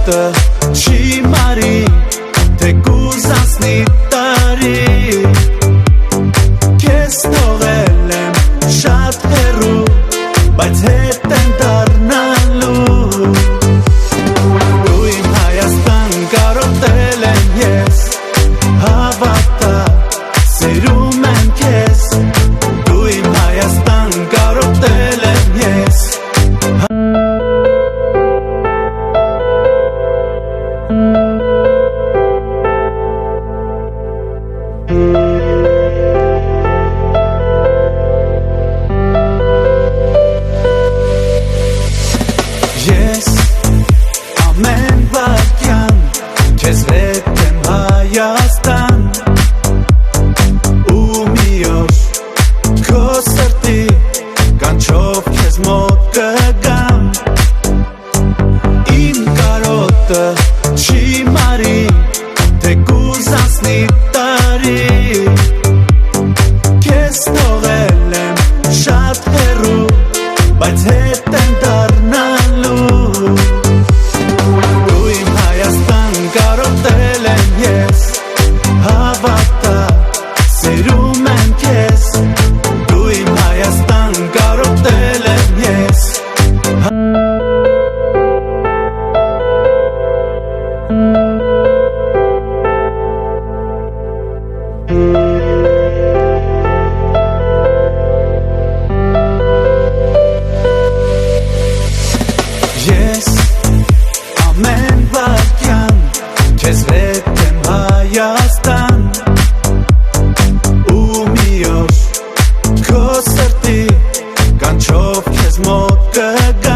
կարոտը չի մարի, թե կուզանցնի տարի, քեզ թողել եմ շատ հեռու, բայց հետ եմ դառնալու, դու իմ Հայաստան կարոտել եմ ես, հավատա սիրում եմ քեզ, դու իմ Հայաստան կարոտել եմ ես. Ես ամեն վայրկյան քեզ հետ եմ Հայաստան, ու մի օր քո սրտի կանչով քեզ մոտ կգամ, իմ կարոտը չի մարի, թե կուզանցնի տարի, քեզ թողել եմ շատ հեռու, բայց հետ եմ դառնալու, դու իմ Հայաստան կարոտել եմ ես, հավատա սիրում եմ քեզ, դու իմ Հայաստան կարոտել եմ ես. Ես ամեն վայրկյան քեզ հետ եմ Հայաստան, ու մի օր քո սրտի կանչով քեզ մոտ կգամ,